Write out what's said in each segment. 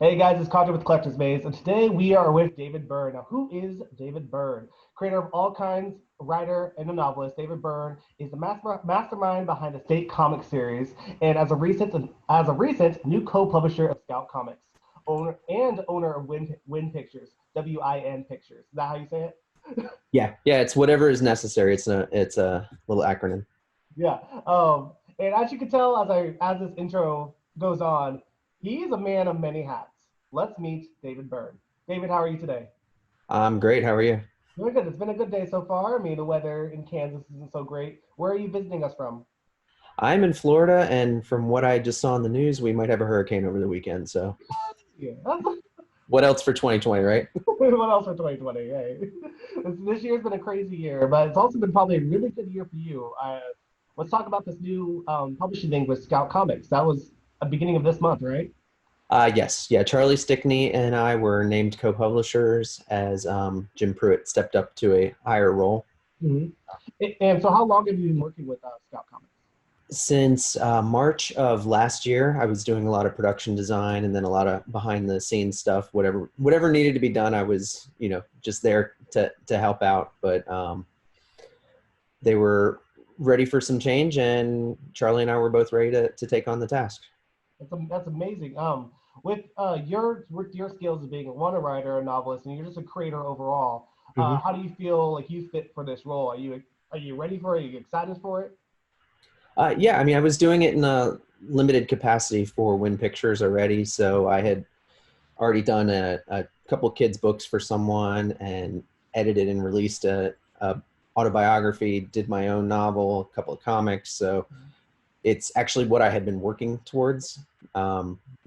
Hey guys, it's Kadrae with Collector's Maze, and today we are with David Byrne. Now, who is David Byrne? Creator of all kinds, writer, and a novelist, David Byrne is the mastermind behind the State Comic series, and as a recent new co-publisher of Scout Comics, owner of Win Pictures, WIN Pictures. Is that how you say it? Yeah, it's whatever is necessary. It's a little acronym. Yeah. And as you can tell, as this intro goes on, he is a man of many hats. Let's meet David Byrne. David, how are you today? I'm great. How are you? Doing good. It's been a good day so far. I mean, the weather in Kansas isn't so great. Where are you visiting us from? I'm in Florida, and from what I just saw in the news, we might have a hurricane over the weekend. So, Yeah. what else for 2020, right? What else for 2020? Hey, this year's been a crazy year, but it's also been probably a really good year for you. Let's talk about this new publishing thing with Scout Comics. That was a beginning of this month, right? Yes, yeah. Charlie Stickney and I were named co-publishers as Jim Pruitt stepped up to a higher role. Mm-hmm. And so, how long have you been working with Scout Comics? Since March of last year, I was doing a lot of production design and then a lot of behind the scenes stuff. Whatever needed to be done, I was just there to help out. But they were ready for some change, and Charlie and I were both ready to take on the task. That's amazing. With your skills as being a writer, a novelist, and you're just a creator overall, Mm-hmm. how do you feel like you fit for this role? Are you ready for it? Are you excited for it? Yeah, I mean, I was doing it in a limited capacity for Win Pictures already, so I had already done a couple kids' books for someone and edited and released a autobiography, did my own novel, a couple of comics, so it's actually what I had been working towards.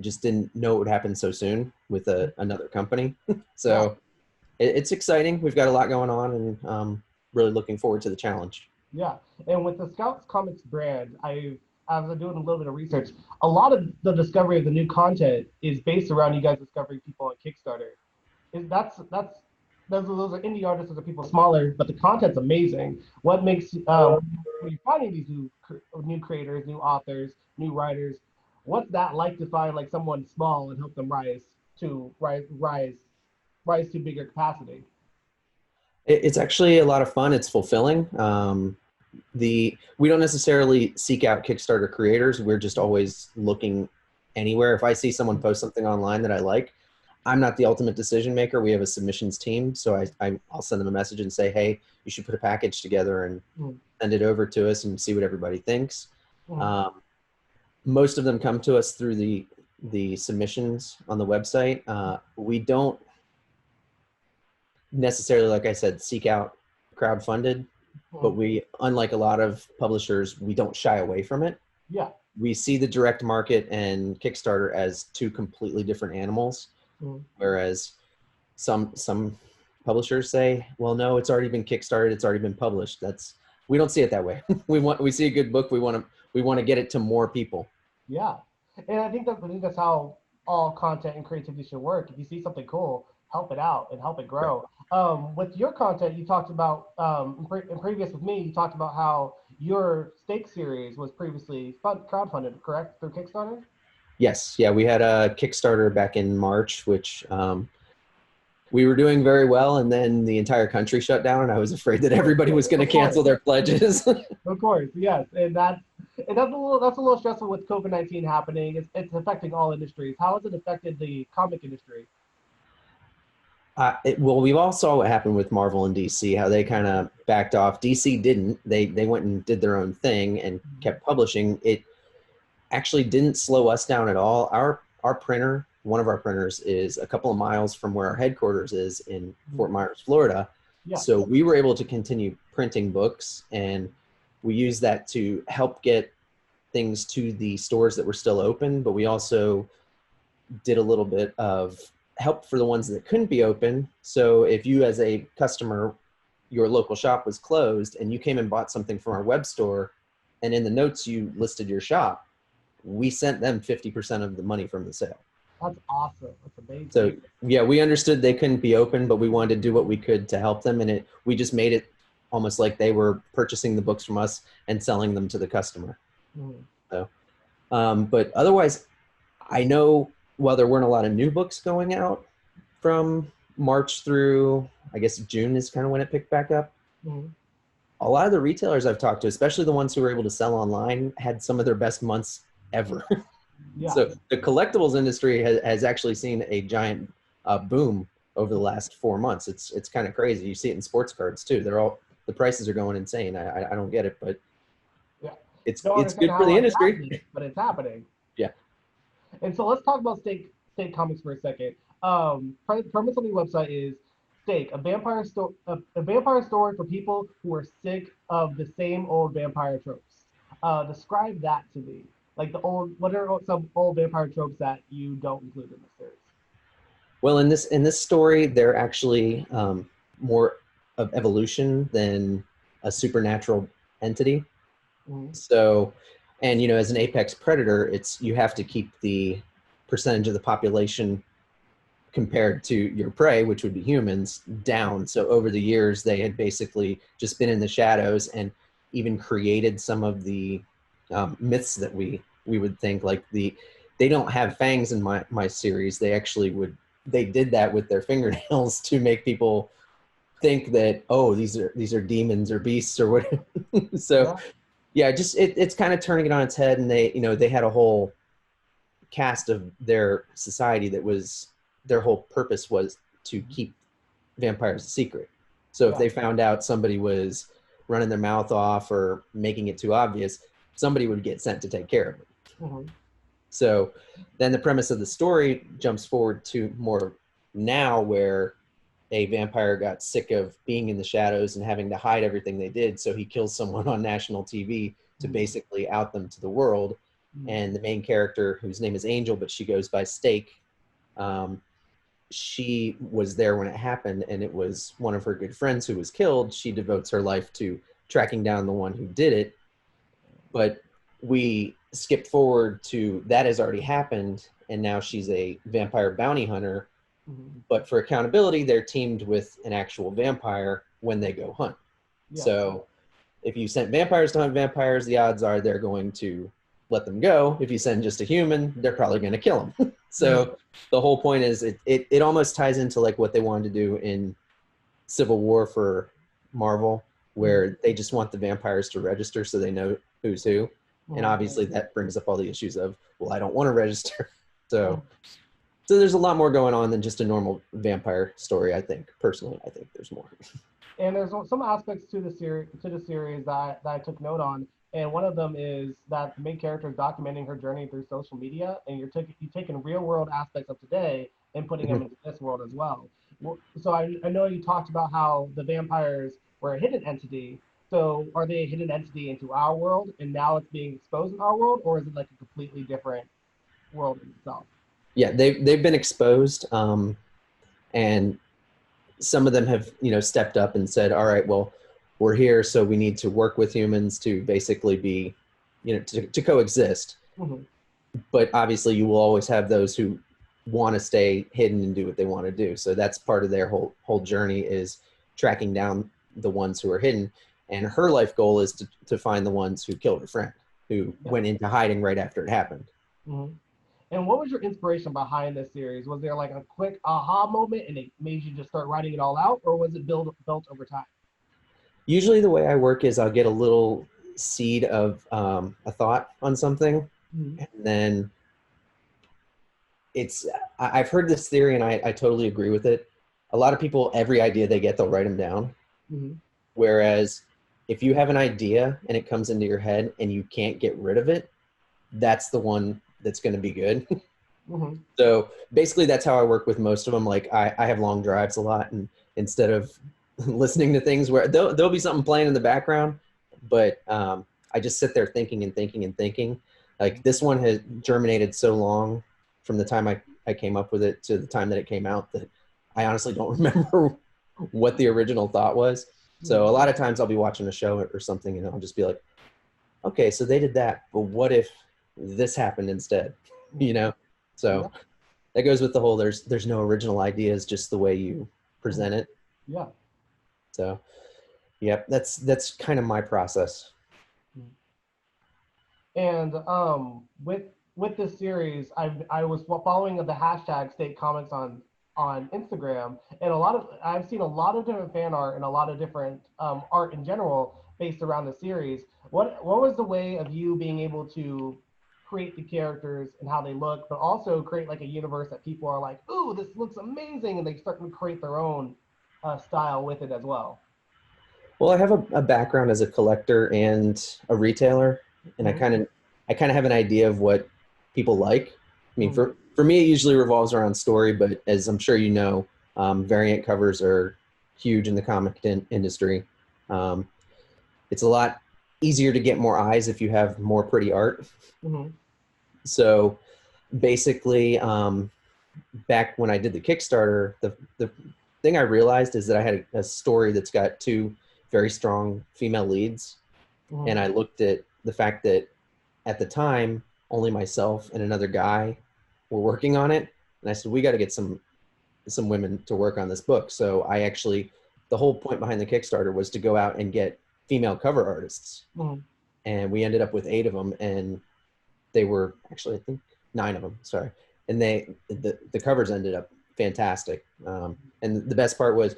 Just didn't know it would happen so soon with another company. Yeah. So it's exciting. We've got a lot going on, and really looking forward to the challenge. Yeah, and with the Scouts Comics brand, I was doing a little bit of research. A lot of the discovery of the new content is based around you guys discovering people on Kickstarter. That's those are indie artists, those are people smaller, but the content's amazing. What makes when you're finding these new creators, new authors, new writers, what's that like to find like someone small and help them rise to bigger capacity? It's actually a lot of fun. It's fulfilling. We don't necessarily seek out Kickstarter creators. We're just always looking anywhere. If I see someone post something online that I like, I'm not the ultimate decision maker. We have a submissions team, so I'll send them a message and say, hey, you should put a package together and send it over to us and see what everybody thinks. Most of them come to us through the submissions on the website. We don't necessarily, like I said, seek out crowdfunded, but we, unlike a lot of publishers, we don't shy away from it. Yeah. We see the direct market and Kickstarter as two completely different animals, whereas some publishers say, well, no, it's already been Kickstarted, it's already been published. We don't see it that way. We see a good book, we want to get it to more people. Yeah, and I think that's how all content and creativity should work. If you see something cool, help it out and help it grow. With your content, you talked about in previous with me, you talked about how your Stake series was previously crowdfunded, correct, through Kickstarter? Yes, yeah, we had a Kickstarter back in March, which we were doing very well, and then the entire country shut down, and I was afraid that everybody was going to cancel their pledges. Of course, yes, and that's a little stressful with COVID-19 happening. It's affecting all industries. How has it affected the comic industry? Well, we all saw what happened with Marvel and DC, how they kind of backed off. DC didn't. They went and did their own thing and kept publishing. It actually didn't slow us down at all. Our printer, one of our printers, is a couple of miles from where our headquarters is in Fort Myers, Florida. Yeah. So we were able to continue printing books, and we used that to help get things to the stores that were still open, but we also did a little bit of help for the ones that couldn't be open. So if you as a customer, your local shop was closed and you came and bought something from our web store, and in the notes you listed your shop, we sent them 50% of the money from the sale. That's awesome. That's amazing. So yeah, we understood they couldn't be open, but we wanted to do what we could to help them. And we just made it almost like they were purchasing the books from us and selling them to the customer. So, but otherwise, I know while there weren't a lot of new books going out from March through, I guess, June is kind of when it picked back up. Mm-hmm. A lot of the retailers I've talked to, especially the ones who were able to sell online, had some of their best months ever. Yeah. So the collectibles industry has actually seen a giant boom over the last 4 months. It's kind of crazy. You see it in sports cards too. The prices are going insane. I don't get it, but Yeah. it's Don't understand good for how the it's industry. happening, but it's happening. Yeah. And so let's talk about Stake Comics for a second. Premise on the website is Stake, a vampire story for people who are sick of the same old vampire tropes. Describe that to me. Like what are some old vampire tropes that you don't include in the series? Well, in this story, they're actually more of evolution than a supernatural entity. Mm-hmm. So, and as an apex predator, you have to keep the percentage of the population compared to your prey, which would be humans, down. So over the years, they had basically just been in the shadows and even created some of the myths that we would think, like they don't have fangs in my series. They actually they did that with their fingernails to make people think that, oh, these are demons or beasts or whatever. So yeah, just it's kind of turning it on its head. And they had a whole cast of their society that was, their whole purpose was to keep vampires a secret. So if they found out somebody was running their mouth off or making it too obvious, somebody would get sent to take care of it. Mm-hmm. So then the premise of the story jumps forward to more now, where a vampire got sick of being in the shadows and having to hide everything they did. So he kills someone on national TV to basically out them to the world. And the main character, whose name is Angel, but she goes by Stake, she was there when it happened, and it was one of her good friends who was killed. She devotes her life to tracking down the one who did it. But we skipped forward to that has already happened, and now she's a vampire bounty hunter. But for accountability, they're teamed with an actual vampire when they go hunt. So if you sent vampires to hunt vampires, the odds are they're going to let them go. If you send just a human, they're probably going to kill them. So the whole point is it almost ties into like what they wanted to do in Civil War for Marvel, where they just want the vampires to register so they know who's who. And obviously that brings up all the issues of, well, I don't want to register. So there's a lot more going on than just a normal vampire story, I think. Personally, I think there's more. And there's some aspects to the series that I took note on. And one of them is that the main character is documenting her journey through social media, and you're taking real world aspects of today and putting them into this world as well. So I know you talked about how the vampires were a hidden entity. So are they a hidden entity into our world, and now it's being exposed in our world, or is it like a completely different world in itself? Yeah, they've been exposed, and some of them have stepped up and said, all right, well, we're here, so we need to work with humans to basically be to coexist. But obviously you will always have those who want to stay hidden and do what they want to do. So that's part of their whole journey, is tracking down the ones who are hidden. And her life goal is to find the ones who killed her friend, who went into hiding right after it happened. And what was your inspiration behind this series? Was there like a quick aha moment and it made you just start writing it all out, or was it built over time? Usually the way I work is I'll get a little seed of a thought on something, and then I've heard this theory and I totally agree with it. A lot of people, every idea they get, they'll write them down. Whereas if you have an idea and it comes into your head and you can't get rid of it, that's the one that's going to be good. So basically that's how I work with most of them. Like I have long drives a lot, and instead of listening to things where there'll be something playing in the background, but I just sit there thinking and thinking and thinking. Like this one has germinated so long from the time I came up with it to the time that it came out that I honestly don't remember what the original thought was. So a lot of times I'll be watching a show or something and I'll just be like, okay, so they did that, but what if this happened instead? So that goes with the whole, there's no original ideas, just the way you present it. So yep, that's kind of my process. And with this series, I was following the hashtag State Comics on Instagram, and I've seen a lot of different fan art and a lot of different art in general based around the series. What was the way of you being able to create the characters and how they look, but also create like a universe that people are like, "Ooh, this looks amazing," and they start to create their own style with it as well? Well, I have a background as a collector and a retailer, and Mm-hmm. I kind of have an idea of what people like. I mean, Mm-hmm. for me, it usually revolves around story, but as I'm sure you know, variant covers are huge in the comic industry. Um, it's a lot easier to get more eyes if you have more pretty art. Mm-hmm. So basically, back when I did the Kickstarter, the thing I realized is that I had a story that's got two very strong female leads, Mm-hmm. and I looked at the fact that at the time only myself and another guy were working on it, and I said we got to get some women to work on this book. So I actually, the whole point behind the Kickstarter was to go out and get female cover artists, Mm-hmm. and we ended up with 8 of them, and they were actually, I think, 9 of them. Sorry, and the covers ended up fantastic. And the best part was,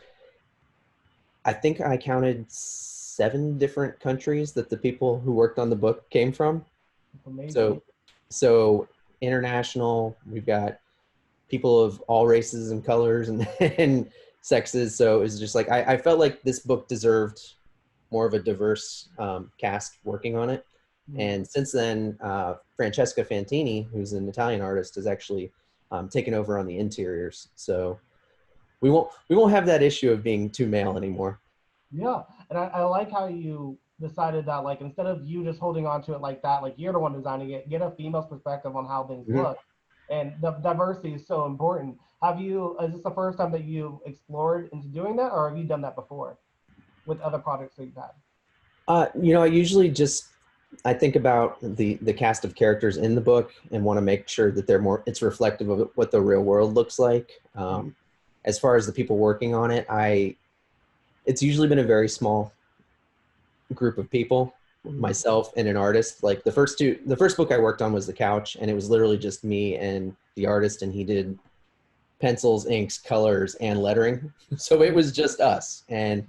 I think I counted 7 different countries that the people who worked on the book came from. Amazing. So, so international. We've got people of all races and colors and and sexes. So it was just like I felt like this book deserved more of a diverse cast working on it. Mm-hmm. And since then, Francesca Fantini, who's an Italian artist, has actually taken over on the interiors. So we won't have that issue of being too male anymore. Yeah, and I like how you decided that, like, instead of you just holding on to it like that, like you're the one designing it, get a female's perspective on how things Mhm. look, and the diversity is so important. Is this the first time that you explored into doing that, or have you done that before with other projects that you've had? I usually just I think about the cast of characters in the book and want to make sure that it's reflective of what the real world looks like. Mhm. As far as the people working on it, it's usually been a very small group of people, Mhm. myself and an artist. Like the first book I worked on was The Couch, and it was literally just me and the artist, and he did pencils, inks, colors, and lettering. So it was just us. And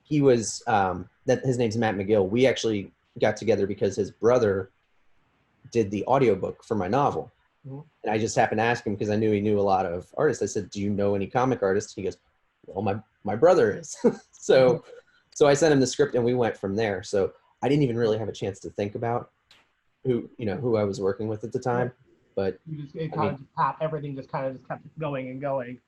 he was that his name's Matt McGill. We actually got together because his brother did the audiobook for my novel. Mhm. And I just happened to ask him because I knew he knew a lot of artists. I said, "Do you know any comic artists?" He goes, "Well, my brother is." Mhm. So I sent him the script and we went from there. So I didn't even really have a chance to think about who I was working with at the Yeah, time. But you just it I kind mean, of just everything just kind of just kept going and going.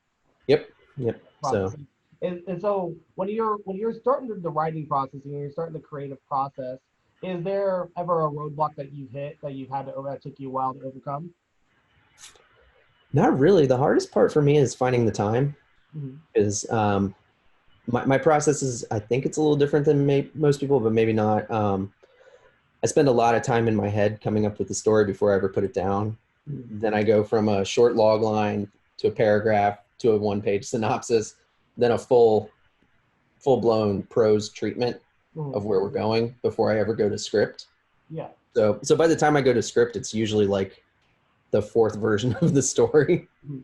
yep, yep. So Processing. And so when you're starting the writing process and you're starting the creative process, is there ever a roadblock that you've hit that you've had to that took you a while to overcome? not really. The hardest part for me is finding the time Mhm. because my process is, I think it's a little different than most people, but maybe not. I spend a lot of time in my head coming up with the story before I ever put it down. Mhm. Then I go from a short log line to a paragraph to a 1-page synopsis, then a full blown prose treatment Mhm. of where we're going before I ever go to script. Yeah. So by the time I go to script, it's usually like the 4th version of the story. Mhm.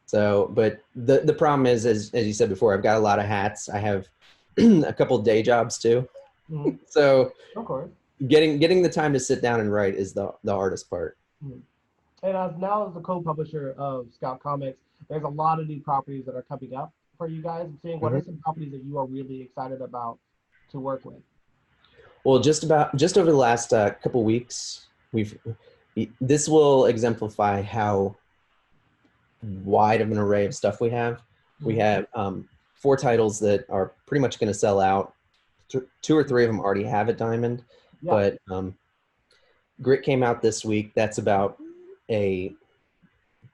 So, but the problem is, as you said before, I've got a lot of hats. I have a couple day jobs too. Mhm. So Of course. getting the time to sit down and write is the hardest part. Mhm. And as now as the co-publisher of Scout Comics, there's a lot of new properties that are coming up for you guys. I'm saying, what are Mhm. some properties that you are really excited about to work with? Well, just over the last couple weeks, this will exemplify how wide of an array of stuff we have. We Mhm. have 4 titles that are pretty much going to sell out. 2 or 3 of them already have at Diamond, Yeah. but Grit came out this week. That's about a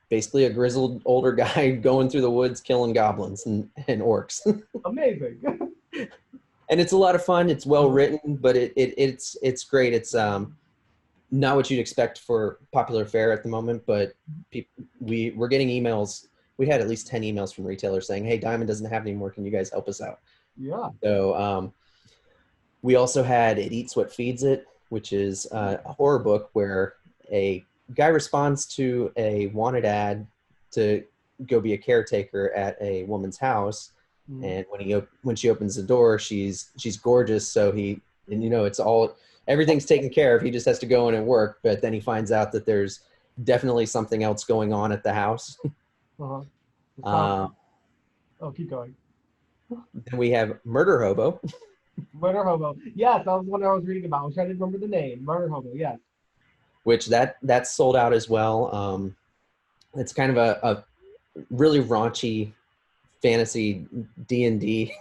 basically a grizzled older guy going through the woods killing goblins and orcs. Amazing. And it's a lot of fun. It's well written, but it's great. It's not what you'd expect for popular fare at the moment, but we're getting emails. We had at least 10 emails from retailers saying, "Hey, Diamond doesn't have any more. Can you guys help us out?" Yeah. So we also had It Eats What Feeds It, which is a horror book where a guy responds to a wanted ad to go be a caretaker at a woman's house, Mm. and when she opens the door, she's gorgeous. So it's all, everything's taken care of. He just has to go in and work, but then he finds out that there's definitely something else going on at the house. Uh-huh. It sounds. uh, Oh, keep going. then we have Murder Hobo, Murder Hobo. Yes, that was one I was reading about. I was trying to remember the name. Murder Hobo. Yes. which that's sold out as well. It's kind of a really raunchy fantasy D&D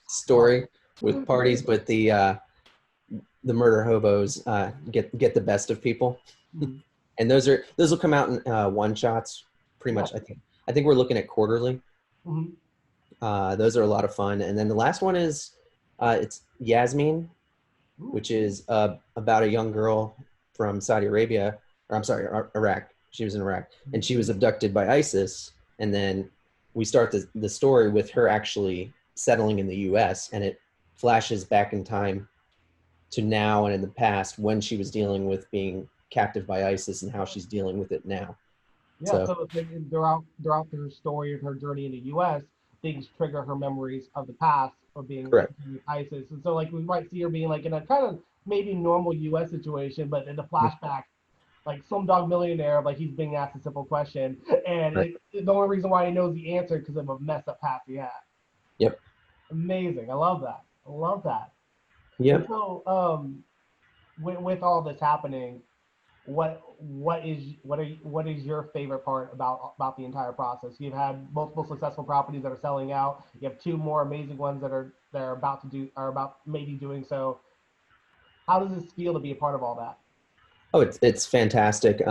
story with parties, but the murder hobos get the best of people, Mhm. and those will come out in one shots pretty Yeah. much. I think we're looking at quarterly. Mhm. Those are a lot of fun, and then the last one is it's Yasmin, Ooh. which is about a young girl from Saudi Arabia, or I'm sorry, Iraq. She was in Iraq, and she was abducted by ISIS, and then we start the story with her actually settling in the U.S., and it flashes back in time to now and in the past when she was dealing with being captive by ISIS and how she's dealing with it now. Yeah, So so it's like throughout her story of her journey in the U.S., things trigger her memories of the past of being correct, with ISIS, and so like we might see her being like in a kind of maybe normal U.S. situation, but in the flashback, like some dog millionaire, like he's being asked a simple question, and right, the only reason why he knows the answer because of a messed up past he had. yep, Amazing, I love that. I love that. And yep. so, with all this happening, what is your favorite part about the entire process? You've had multiple successful properties that are selling out. You have two more amazing ones that are about to do are about maybe doing so. How does this feel to be a part of all that? Oh, it's fantastic.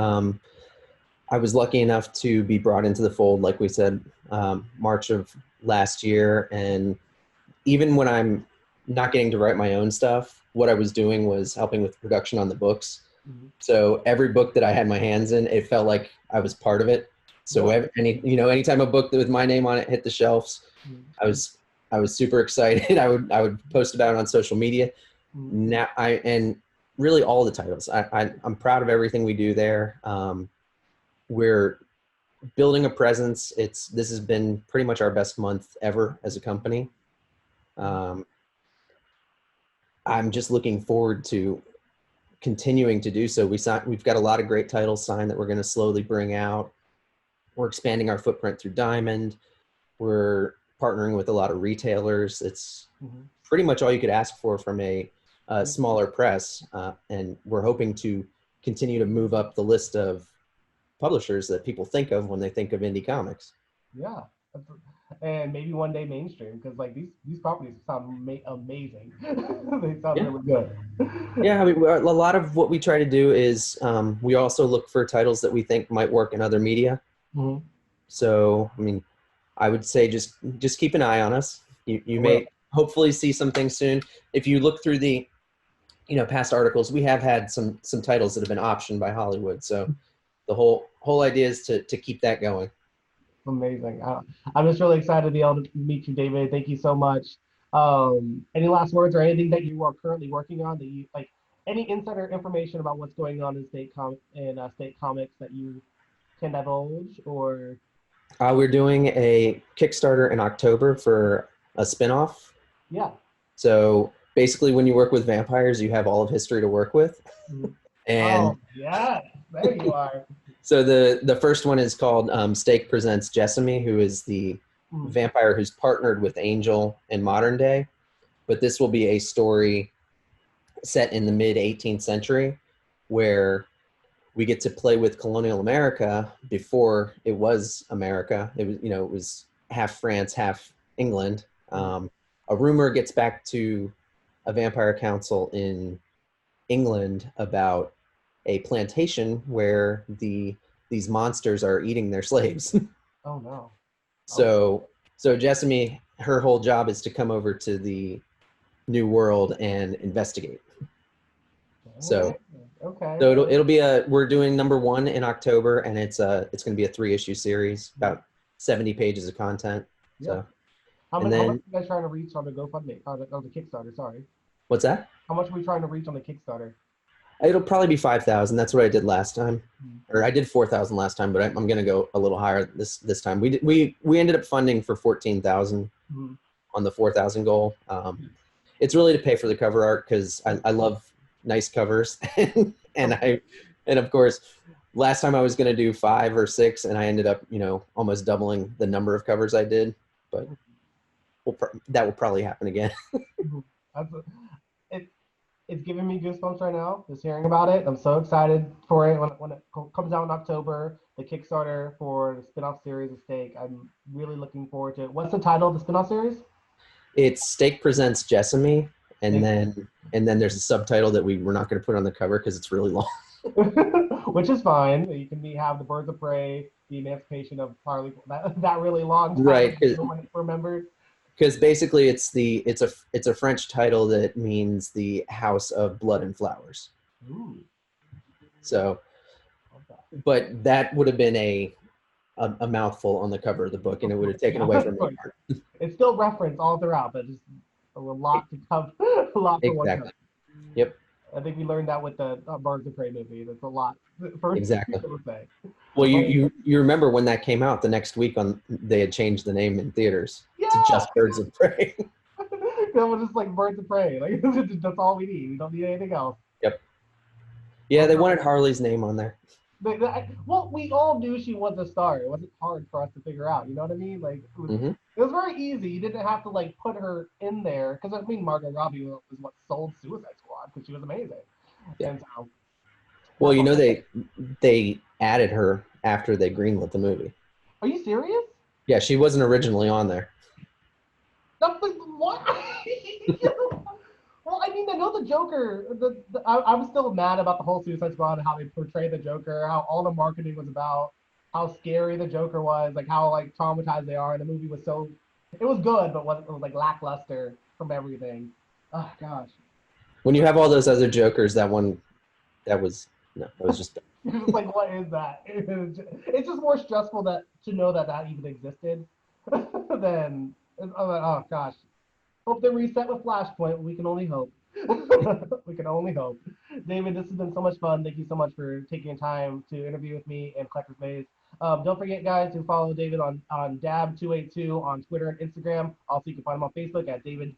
I was lucky enough to be brought into the fold, like we said, March of last year, and even when I'm not getting to write my own stuff, what I was doing was helping with production on the books. Mhm. So every book that I had my hands in, it felt like I was part of it. So Yeah. anytime a book with my name on it hit the shelves, Mhm. I was I was super excited. I would post about it on social media. Mhm. Now and really all the titles. I'm proud of everything we do there. We're building a presence. This has been pretty much our best month ever as a company. Um, I'm just looking forward to continuing to do so. We've got a lot of great titles signed that we're going to slowly bring out. We're expanding our footprint through Diamond. We're partnering with a lot of retailers. It's Mhm. pretty much all you could ask for from a Mhm. smaller press, and we're hoping to continue to move up the list of publishers that people think of when they think of indie comics. Yeah. And maybe one day mainstream because like these properties sound amazing. They sound Yeah. really good. Yeah, I mean, a lot of what we try to do is we also look for titles that we think might work in other media. Mhm. So, I mean, I would say just keep an eye on us. You I may will. hopefully see something soon. If you look through the past articles, we have had some titles that have been optioned by Hollywood. So the whole idea is to keep that going. Amazing. I'm just really excited to be able to meet you, David. Thank you so much. Any last words or anything that you are currently working on that you like? Any insider information about what's going on in state comics that you can divulge, or We're doing a Kickstarter in October for a spinoff. yeah. So basically, when you work with vampires, you have all of history to work with. Mhm. And Oh yes, there you are. so the first one is called Stake Presents Jessamy, who is the Mhm. vampire who's partnered with Angel in modern day. But this will be a story set in the mid 18th century where we get to play with colonial America before it was America. It was half France, half England. Mhm. A rumor gets back to a vampire council in England about a plantation where these monsters are eating their slaves. Oh no. Oh. so Jessamy, her whole job is to come over to the New World and investigate. Okay. So Okay. so it'll be we're doing number one in October, and it's going to be a 3-issue series, Mhm. about 70 pages of content. Yeah. So and How much then are you guys trying to reach on the GoFundMe on the Kickstarter? Sorry. what's that? How much are we trying to reach on the Kickstarter? It'll probably be 5,000. That's what I did last time, or I did 4,000 last time, but I'm gonna go a little higher this time. We ended up funding for 14,000 Mhm. on the 4,000 goal. It's really to pay for the cover art because I love nice covers, and of course, last time I was gonna do 5 or 6, and I ended up almost doubling the number of covers I did, but that will probably happen again. That's it. It's giving me goosebumps right now just hearing about it. I'm so excited for it when it comes out in October. The Kickstarter for the spin-off series of Steak. I'm really looking forward to it. What's the title of the spin-off series? It's Steak Presents Jessamy, and Steak. then there's a subtitle that we're not going to put on the cover because it's really long. Which is fine. You can have the Birds of Prey, the Emancipation of Harley. That really long title Right, no one remembered. because basically it's a French title that means the House of Blood and Flowers. Ooh, So, okay. but that would have been a mouthful on the cover of the book, and it would have taken away from the art. It's still referenced all throughout, but just a lot to cover, a lot for one Exactly. cover. Yep. I think we learned that with the Birds of Prey movie. That's a lot for Exactly. people to say. Well, you remember when that came out? The next week they had changed the name in theaters to Yeah, just Birds of Prey. it was just like Birds of Prey. Like that's all we need. We don't need anything else. Yep. Yeah, they wanted Harley's name on there. Well, we all knew she was a star. It wasn't hard for us to figure out. You know what I mean? Like Mm-hmm. it was very easy. You didn't have to like put her in there because I mean Margot Robbie was what sold Suicide Squad because she was amazing. Yeah. And so, Well, they added her after they greenlit the movie. are you serious? Yeah, she wasn't originally on there. That's like what? Well, I mean, I know the Joker. I'm still mad about the whole Suicide Squad, how they portray the Joker, how all the marketing was about, how scary the Joker was, like how like traumatized they are. And the movie was so, it was good, but it was like lackluster from everything. Oh gosh. When you have all those other Jokers, that was just You're just like, what is that? It's just more stressful to know that even existed than oh gosh. Hope they reset with Flashpoint. We can only hope. We can only hope. David, this has been so much fun. Thank you so much for taking time to interview with me and Collector's Maze. Don't forget, guys, to follow David on Dab282 on Twitter and Instagram. Also, you can find him on Facebook at David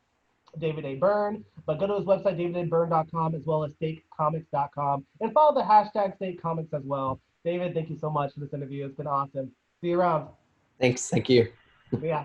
A. Byrne. But go to his website, davidabyrne.com, as well as stakecomics.com. And follow the hashtag stakecomics as well. David, thank you so much for this interview. It's been awesome. See you around. thanks. Thank you. Yeah.